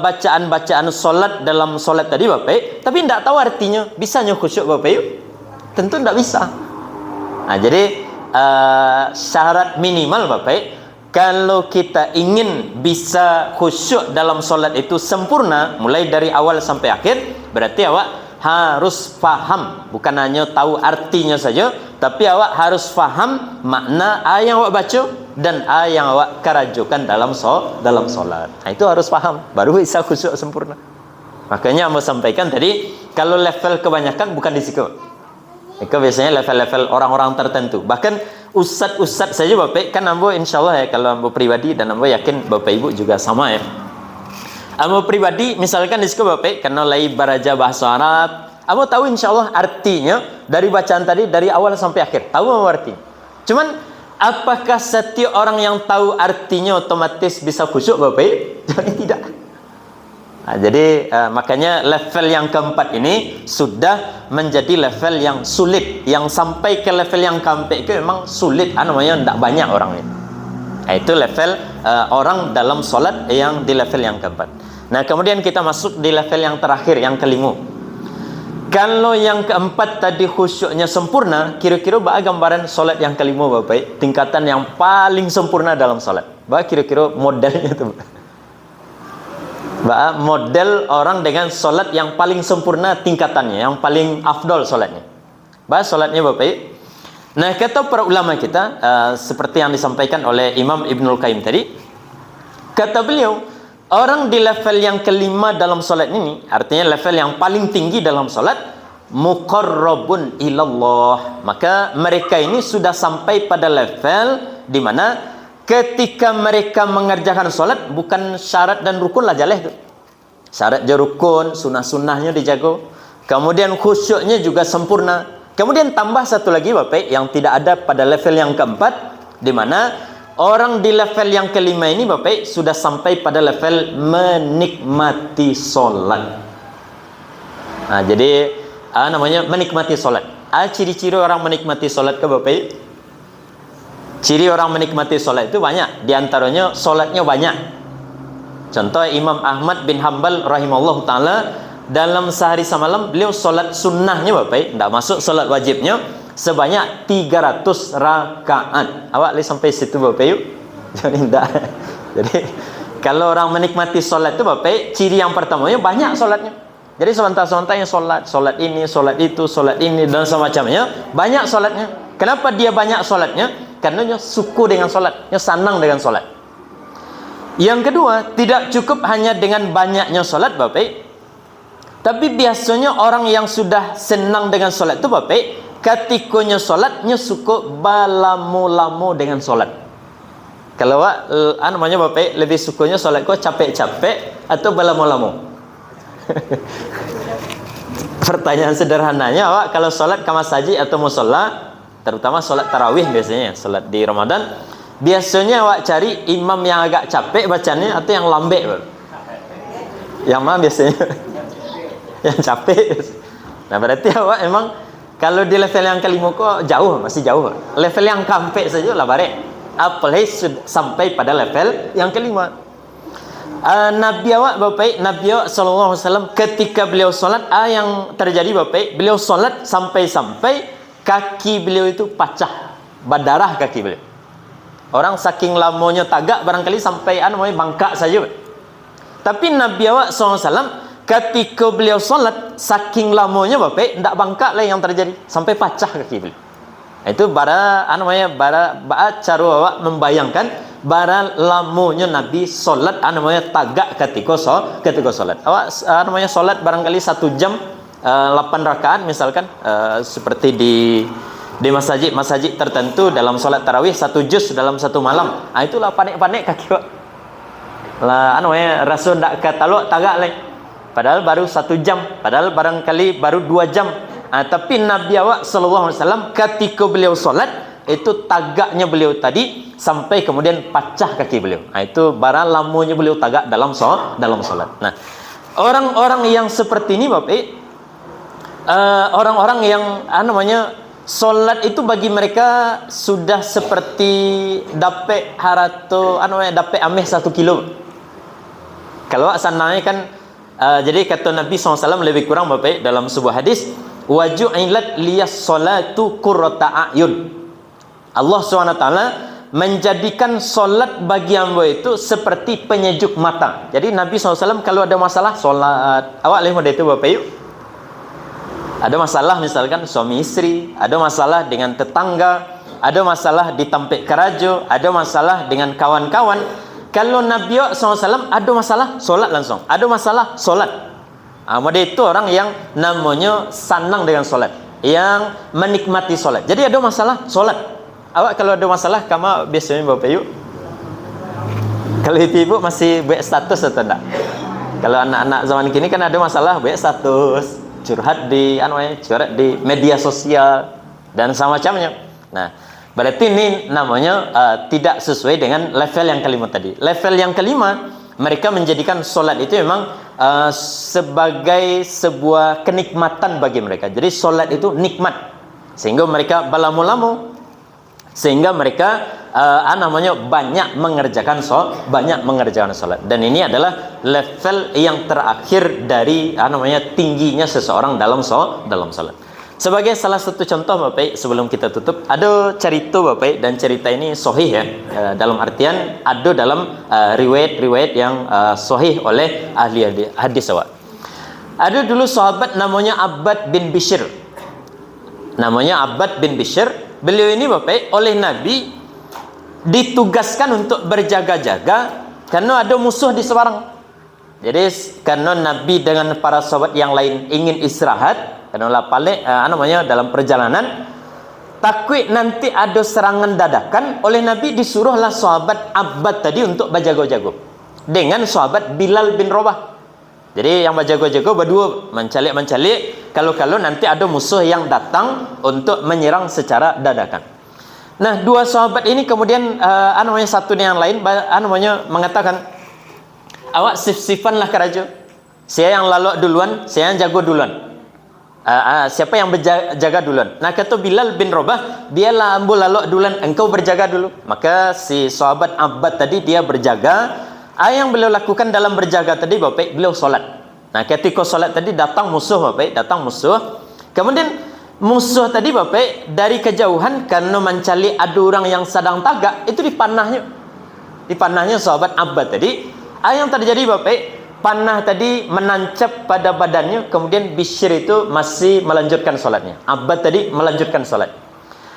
bacaan-bacaan solat dalam solat tadi Bapak, tapi tidak tahu artinya, bisanya khusyuk Bapak yuk? Tentu tidak bisa. Nah, jadi syarat minimal Bapak, kalau kita ingin bisa khusyuk dalam solat itu sempurna, mulai dari awal sampai akhir, berarti awak harus faham, bukan hanya tahu artinya saja, tapi awak harus faham makna yang awak baca dan yang awak kerajukan dalam solat. Nah, itu harus faham, baru bisa khusyuk sempurna. Makanya mau sampaikan tadi, kalau level kebanyakan bukan di situ. Itu biasanya level-level orang-orang tertentu. Bahkan ustad-ustad saja Bapak, kan ambo insyaallah ya, kalau ambo pribadi dan ambo yakin Bapak Ibu juga sama ya. Ambo pribadi misalkan di situ Bapak, karena lai baraja bahasa Arab, ambo tahu insyaallah artinya dari bacaan tadi dari awal sampai akhir. Tahu ambo artinya. Cuman apakah setiap orang yang tahu artinya otomatis bisa khusyuk Bapak? Jadi tidak. Nah, jadi makanya level yang keempat ini sudah menjadi level yang sulit. Yang sampai ke level yang keempat itu memang sulit, namanya tidak banyak orang ini. Nah, itu level orang dalam solat yang di level yang keempat. Nah, kemudian kita masuk di level yang terakhir, yang kelima. Kalau yang keempat tadi khusyuknya sempurna, kira-kira apa gambaran solat yang kelima Bapak? Tingkatan yang paling sempurna dalam solat. Apa kira-kira modelnya itu? Model orang dengan solat yang paling sempurna tingkatannya, yang paling afdol solatnya. Solatnya Bapak. Nah, kata para ulama kita, seperti yang disampaikan oleh Imam Ibnul Qayyim tadi, kata beliau, orang di level yang kelima dalam solat ini, artinya level yang paling tinggi dalam solat, muqarrabun ilallah. Maka mereka ini sudah sampai pada level di mana ketika mereka mengerjakan solat, bukan syarat dan rukun lah jaleh tu. Syarat je rukun, sunnah-sunnahnya dijaga. Kemudian khusyuknya juga sempurna. Kemudian tambah satu lagi Bapak yang tidak ada pada level yang keempat, di mana orang di level yang kelima ini Bapak sudah sampai pada level menikmati solat. Nah, jadi namanya menikmati solat. Ciri-ciri orang menikmati solat ke Bapak? Ciri orang menikmati solat itu banyak. Di antaranya solatnya banyak. Contoh Imam Ahmad bin Hanbal rahimahullah ta'ala, dalam sehari semalam beliau solat sunnahnya Bapak, tidak masuk solat wajibnya, sebanyak 300 rakaat. Awak boleh sampai situ Bapak yuk? Jadi tidak. Jadi kalau orang menikmati solat itu Bapak, ciri yang pertamanya banyak solatnya. Jadi sebentar-sebentar yang solat ini, solat itu, solat ini dan semacamnya, banyak solatnya. Kenapa dia banyak solatnya? Karena dia suku dengan solat, dia senang dengan solat. Yang kedua, tidak cukup hanya dengan banyaknya solat Bapak, tapi biasanya orang yang sudah senang dengan solat itu Bapak, ketikanya solatnya suka balamu-lamu dengan solat. Kalau namanya Bapak lebih sukanya solat kau capek-capek atau balamu-lamu? Pertanyaan sederhananya, awak kalau solat ke masjid atau musola, terutama solat tarawih biasanya, solat di Ramadan, biasanya awak cari imam yang agak capek bacanya atau yang lambe? Yang mana biasanya? Yang capek. Nah, berarti awak emang kalau di level yang kelima kok jauh, masih jauh. Level yang keempat saja lah bare. Apalagi sampai pada level yang kelima. Nabi awak Bapak, Nabi awak sallallahu alaihi wasallam ketika beliau solat, yang terjadi Bapak, beliau solat sampai-sampai kaki beliau itu pecah, berdarah kaki beliau. Orang saking lamanya tagak barangkali sampai bangkak saja. Tapi Nabi awak SAW ketika beliau solat saking lamanya Bapak, tidak bangkak lah yang terjadi, sampai pecah kaki beliau. Itu bara cara awak membayangkan bara lamanya Nabi solat tagak ketika solat. Awak solat barangkali 1 jam 8 rakaat misalkan, seperti di masjid tertentu dalam solat tarawih 1 juz dalam 1 malam. Itulah panik-panik kaki kok. Lah rasa ndak katalok tagak lain. Padahal baru 1 jam, padahal barangkali baru 2 jam. Tapi Nabi awak sallallahu alaihi wasallam ketika beliau solat itu tagaknya beliau tadi sampai kemudian pecah kaki beliau. Nah, itu barang lamunya beliau tagak dalam solat. Nah, orang-orang yang seperti ini Bapak, orang-orang yang solat itu bagi mereka sudah seperti dapat harato dapat ameh 1 kilo. Kalau asalnya kan jadi kata Nabi SAW lebih kurang Bapak dalam sebuah hadis, waju'ilat liyas salatu qurrata a'yun. Allah SWT menjadikan solat bagi hamba itu seperti penyejuk mata. Jadi Nabi SAW kalau ada masalah solat, awak lihat itu Bapak yuk. Ada masalah misalkan suami istri, ada masalah dengan tetangga, ada masalah di tampik kerajo, ada masalah dengan kawan-kawan. Kalau Nabi SAW ada masalah, solat langsung. Ada masalah, solat. Dia itu orang yang namanya senang dengan solat, yang menikmati solat. Jadi ada masalah, solat. Awak kalau ada masalah, kamu biasanya Bapak yuk. Kalau ibu masih buat status atau enggak? Kalau anak-anak zaman kini kan ada masalah buat status, curhat di media sosial dan semacamnya. Nah, berarti ini namanya tidak sesuai dengan level yang kelima tadi. Level yang kelima, mereka menjadikan solat itu memang sebagai sebuah kenikmatan bagi mereka. Jadi solat itu nikmat, sehingga mereka balamu-lamu, sehingga mereka banyak mengerjakan solat. Dan ini adalah level yang terakhir dari tingginya seseorang dalam solat. Sebagai salah satu contoh Bapak, sebelum kita tutup, ada cerita Bapak, dan cerita ini sahih ya, dalam artian ada dalam riwayat-riwayat yang sahih oleh ahli hadis awak. Ada dulu sahabat namanya Abbad bin Bishr. Beliau ini Bapak oleh Nabi ditugaskan untuk berjaga-jaga karena ada musuh di seberang. Jadi karena Nabi dengan para sahabat yang lain ingin istirahat, karena dalam perjalanan takut nanti ada serangan dadakan, oleh Nabi disuruhlah sahabat Abbad tadi untuk berjaga-jaga dengan sahabat Bilal bin Rabah. Jadi yang berjaga-jaga berdua mencalik kalau nanti ada musuh yang datang untuk menyerang secara dadakan. Nah, dua sahabat ini kemudian satu dengan yang lain mengatakan, awak sif-sifanlah ke raja. Saya yang lalu duluan, saya yang jago duluan. Siapa yang berjaga duluan? Nah, kata Bilal bin Rabah, biarlah ambo lalu duluan, engkau berjaga dulu. Maka si sahabat Abbad tadi dia berjaga. Yang beliau lakukan dalam berjaga tadi Bapak, beliau solat. Nah, ketika solat tadi datang musuh Bapak, kemudian musuh tadi Bapak dari kejauhan karena mencari ada orang yang sedang tagak, itu dipanahnya sahabat Abbad tadi. Yang terjadi Bapak, panah tadi menancap pada badannya, kemudian Bishr itu masih melanjutkan solatnya. Abbad tadi melanjutkan solat.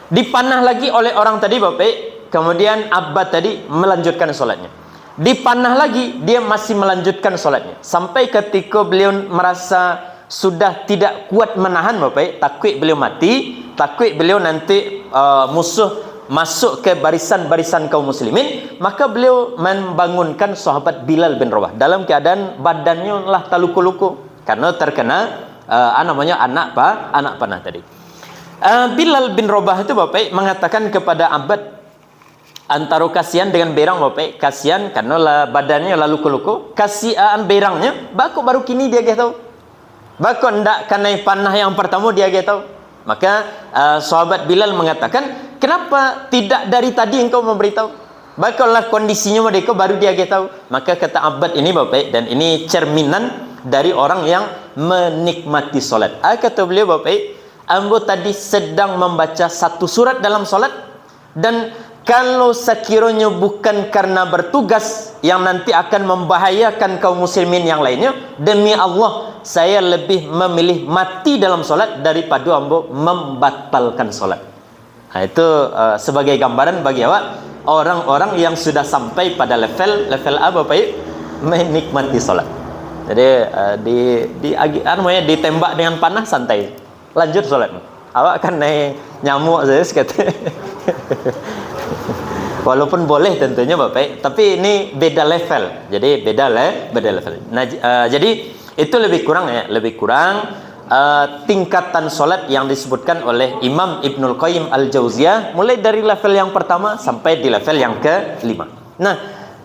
Dipanah lagi oleh orang tadi Bapak, kemudian Abbad tadi melanjutkan solatnya. Dipanah lagi, dia masih melanjutkan solatnya. Sampai ketika beliau merasa sudah tidak kuat menahan Bapak, takut beliau mati, takut beliau nanti musuh masuk ke barisan-barisan kaum muslimin, maka beliau membangunkan sahabat Bilal bin Rabah dalam keadaan badannya lah terluka-luka karena terkena anak panah tadi. Bilal bin Rabah itu Bapak mengatakan kepada Abbad, antara kasihan dengan berang Bapak, kasihan karena badannya lalu luka-luka, kasihan berangnya baru kini dia tahu, ndak karena panah yang pertama dia tahu. Maka sahabat Bilal mengatakan, kenapa tidak dari tadi engkau memberitahu? Bakallah kondisinya mereka baru dia tahu. Maka kata Abbad ini Bapak, dan ini cerminan dari orang yang menikmati solat. Kata beliau Bapak, ambo tadi sedang membaca satu surat dalam solat, dan kalau sekiranya bukan karena bertugas yang nanti akan membahayakan kaum muslimin yang lainnya, demi Allah saya lebih memilih mati dalam solat daripada ambo membatalkan solat. Nah, itu sebagai gambaran bagi awak orang-orang yang sudah sampai pada level apa Pak, menikmati solat. Jadi ditembak dengan panah santai, lanjut solat. Awak kan naik nyamuk saja sekata. Walaupun boleh tentunya Bapak, tapi ini beda level. Jadi beda level. Nah, jadi itu lebih kurang tingkatan solat yang disebutkan oleh Imam Ibnul Qayyim Al-Jauziyah, mulai dari level yang pertama sampai di level yang kelima. Nah,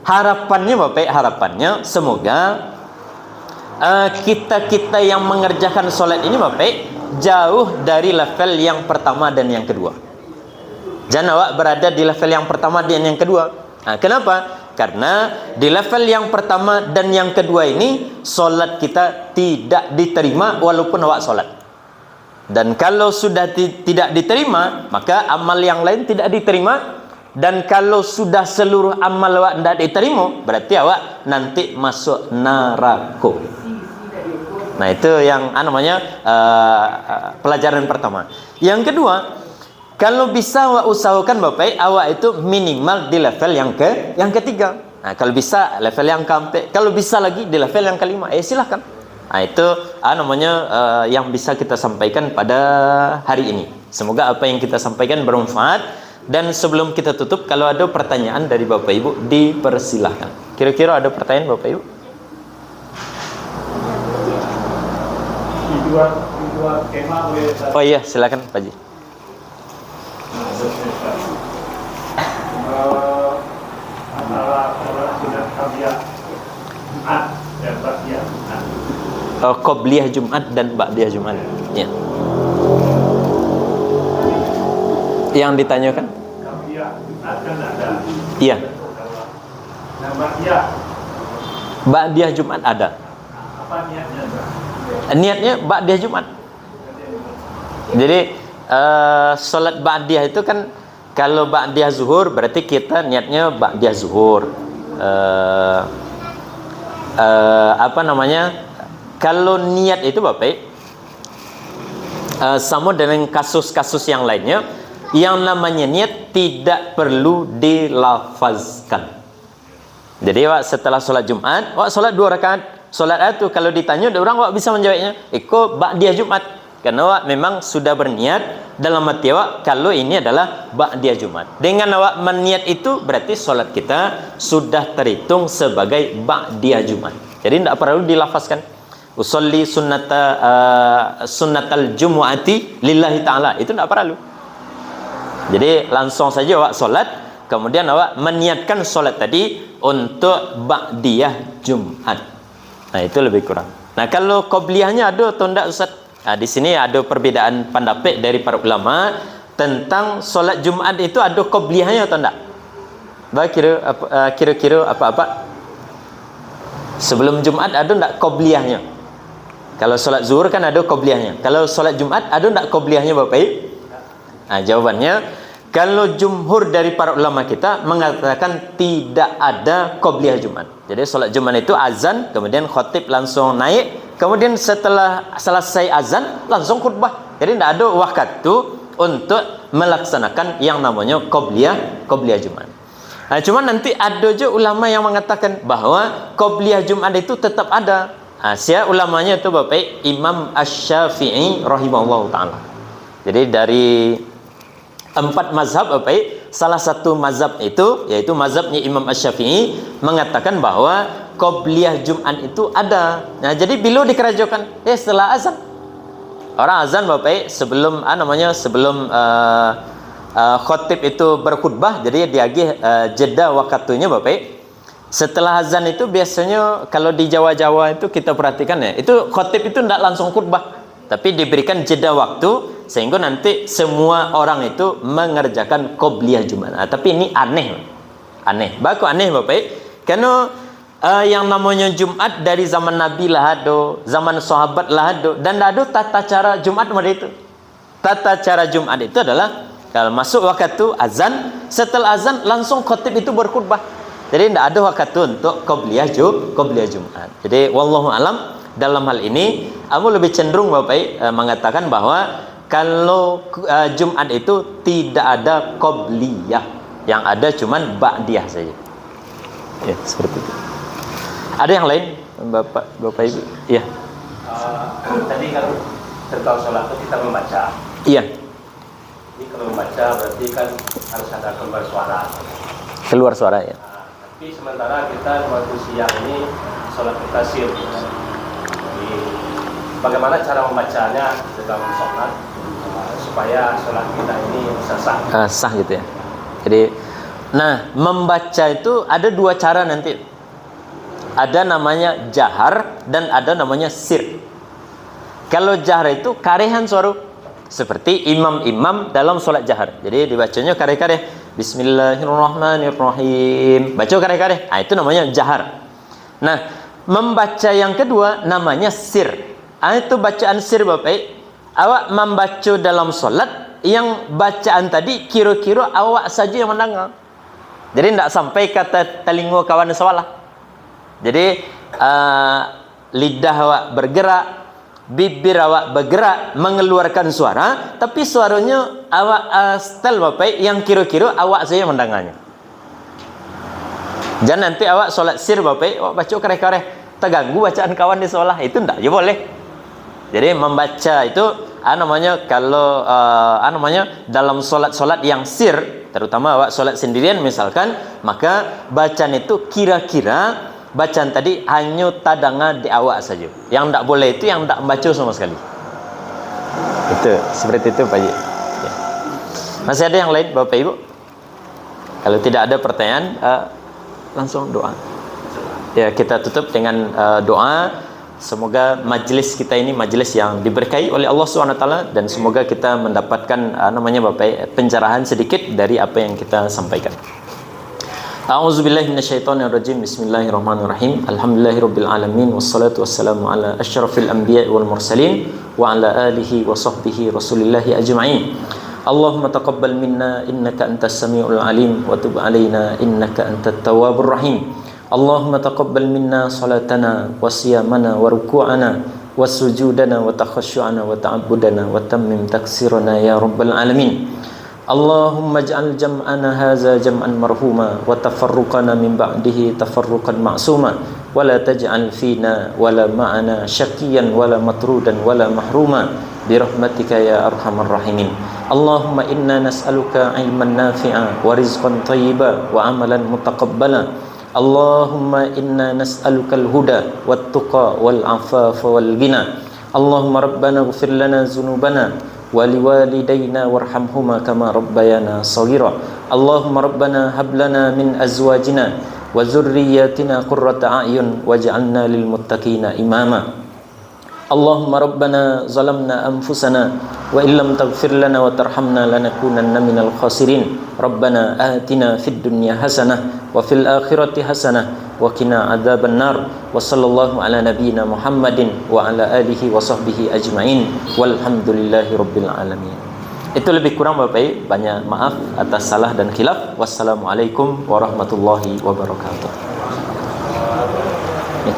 harapannya Bapak, harapannya semoga kita yang mengerjakan solat ini Bapak jauh dari level yang pertama dan yang kedua. Jangan awak berada di level yang pertama dan yang kedua. Nah, kenapa? Karena di level yang pertama dan yang kedua ini solat kita tidak diterima walaupun awak solat. Dan kalau sudah tidak diterima, maka amal yang lain tidak diterima. Dan kalau sudah seluruh amal awak tidak diterima, berarti awak nanti masuk neraka. Nah, itu yang namanya pelajaran pertama. Yang kedua, kalau bisa awak usahakan Bapak, awak itu minimal di level yang ketiga. Nah, kalau bisa level yang keempat, kalau bisa lagi di level yang kelima, silahkan. Nah, itu namanya yang bisa kita sampaikan pada hari ini. Semoga apa yang kita sampaikan bermanfaat. Dan sebelum kita tutup, kalau ada pertanyaan dari Bapak Ibu, dipersilahkan. Kira-kira ada pertanyaan Bapak Ibu? Oh iya, silakan Pak Ji. Antara sholat sunat qabliyah Jumat dan ba'diyah Jumat. Qabliyah Jumat dan ba'diyah Jumat. Ya. Yang ditanyakan? Qabliyah Jumat kan ada. Iya. Nah, ba'diyah. Ba'diyah Jumat ada. Apa niatnya? Niatnya ba'diyah Jumat. Jadi sholat ba'diyah itu kan, kalau ba'diyah zuhur berarti kita niatnya ba'diyah zuhur. Apa namanya? Kalau niat itu Bapak, sama dengan kasus-kasus yang lainnya, yang namanya niat tidak perlu dilafazkan. Jadi wak setelah sholat Jumat, wak sholat 2 rakaat. Sholat itu kalau ditanya orang wak bisa menjawabnya, ikut ba'diyah Jumat. Karena awak memang sudah berniat dalam hati awak kalau ini adalah ba'diyah Jumat. Dengan awak meniat itu berarti solat kita sudah terhitung sebagai ba'diyah Jumat. Jadi tidak perlu dilafazkan. Usolli sunnatal jumu'ati lillahi ta'ala. Itu tidak perlu. Jadi langsung saja awak solat, kemudian awak meniatkan solat tadi untuk ba'diyah Jumat. Nah, itu lebih kurang. Nah, kalau qabliyahnya ada atau tidak Ustaz? Nah, di sini ada perbedaan pendapat dari para ulama tentang solat Jumat itu ada qabliyahnya atau tidak. Kira-kira apa-apa? Sebelum Jumat ada tidak qabliyahnya? Kalau solat zuhur kan ada qabliyahnya. Kalau solat Jumat ada tidak qabliyahnya Bapak? Nah, jawabannya, kalau jumhur dari para ulama kita mengatakan tidak ada qabliyah Jumat. Jadi solat Jumat itu azan, kemudian khatib langsung naik, kemudian setelah selesai azan langsung khutbah. Jadi tidak ada waktu untuk melaksanakan yang namanya qabliyah Jumat. Nah, cuma nanti ada je ulama yang mengatakan bahwa qabliyah Jumat itu tetap ada. Nah, siapa ulamanya itu Bapak? Imam Asy-Syafi'i rahimahullahu taala. Jadi dari 4 mazhab Bapak, salah satu mazhab itu yaitu mazhabnya Imam Asy-Syafi'i mengatakan bahwa qabliyah Jumat itu ada. Nah, jadi bila dikerjakan setelah azan. Orang azan Bapak sebelum sebelum khatib itu berkhutbah, jadi diagih jeda waktunya Bapak. Setelah azan itu biasanya kalau di Jawa-Jawa itu kita perhatikan ya, itu khatib itu tidak langsung khutbah, tapi diberikan jeda waktu sehingga nanti semua orang itu mengerjakan qabliyah Jumat. Nah, tapi ini aneh. Baku aneh Bapak. Karena yang namanya Jumat dari zaman Nabi lah ada, zaman sahabat lah ada, dan ada tata cara Jumat pada itu. Tata cara Jumat itu adalah kalau masuk waktu azan, setelah azan langsung khatib itu berkhutbah. Jadi tidak ada waktu untuk qabliyah Jumat. Jadi wallahu alam, dalam hal ini aku lebih cenderung Bapak mengatakan bahwa kalau Jumat itu tidak ada qabliyah, yang ada cuman ba'diyah saja. Ya, seperti itu. Ada yang lain Bapak Ibu? Iya. Tadi kan terkait sholat itu kita membaca. Iya. Jadi kalau membaca berarti kan harus ada keluar suara. Keluar suara ya. Tapi sementara kita waktu siang ini sholat kita sir. Jadi bagaimana cara membacanya dalam sholat supaya sholat kita ini bisa sah. Sah gitu ya. Jadi, nah membaca itu ada dua cara nanti. Ada namanya jahar dan ada namanya sir. Kalau jahar itu karehan suara, seperti imam-imam dalam sholat jahar. Jadi dibacanya kare-kare. Bismillahirrahmanirrahim. Baca kare-kare. Nah, itu namanya jahar. Nah, membaca yang kedua namanya sir. Itu bacaan sir Bapak. Awak membaca dalam sholat, yang bacaan tadi kira-kira awak saja yang mendengar. Jadi tidak sampai kata telinga kawan salah. Jadi lidah awak bergerak, bibir awak bergerak mengeluarkan suara, tapi suaranya awak style Bapak yang kira-kira awak saja yang mendengarnya. Jangan nanti awak sholat sir Bapak, awak baca kare-kare, terganggu bacaan kawan di sekolah, itu tidak ya boleh. Jadi membaca itu namanya kalau namanya dalam solat-solat yang sir, terutama awak solat sendirian misalkan, maka bacaan itu kira-kira bacaan tadi hanya tadangan di awak saja. Yang tidak boleh itu yang tidak membaca sama sekali. Itu seperti itu Pak Haji. Ya. Masih ada yang lain Bapak Ibu? Kalau tidak ada pertanyaan, langsung doa. Ya, kita tutup dengan doa. Semoga majlis kita ini majlis yang diberkahi oleh Allah SWT, dan semoga kita mendapatkan namanya Bapak pencerahan sedikit dari apa yang kita sampaikan. A'udzubillahi minasyaitonirrajim. Bismillahirrahmanirrahim. Alhamdulillahirabbil alamin, wassalatu wassalamu ala asyrafil anbiya'i wal mursalin wa ala alihi wa sahbihi rasulillahi ajma'in. Allahumma taqabbal minna innaka antas samiul alim wa tub alaina innaka antat tawwabur rahim. Allahumma taqabbal minna salatana wa siyamana wa ruku'ana wa sujudana wa takhasyu'ana wa ta'abbudana wa tammim taksirana ya rabbal alamin. Allahumma ij'al jam'ana hadza jam'an marhuma wa tafarruqana min ba'dihi tafarruqan ma'suma wa la taj'al fina wa la ma'ana syaqiyyan wa la matrudan wa la mahruma bi rahmatika ya arhamar rahimin. Allahumma inna nas'aluka 'ilman nafi'a wa rizqan thayyiba wa 'amalan mutaqabbala. Allahumma inna nas'aluka al-huda wat-tuqa wal-'afafa wal-ghina. Allahumma rabbana ighfir lana dhunubana wa liwalidayna warhamhuma kama rabbayana shaghira. Allahumma rabbana hab lana min azwajina wa dhurriyyatina qurrata a'yun waj'alna lil muttaqina imama. Allahumma rabbana zalamna anfusana wa illam taghfir lana wa tarhamna lanakunanna minal khasirin. Rabbana atina fid dunya hasanah wa fil akhirati hasanah wa qina adzaban nar. Wa sallallahu ala nabiyyina Muhammadin wa ala alihi wa sahbihi ajma'in walhamdulillahi rabbil alamin. Itu lebih kurang Bapak Ibu, banyak maaf atas salah dan khilaf. Wassalamualaikum warahmatullahi wabarakatuh. Ya.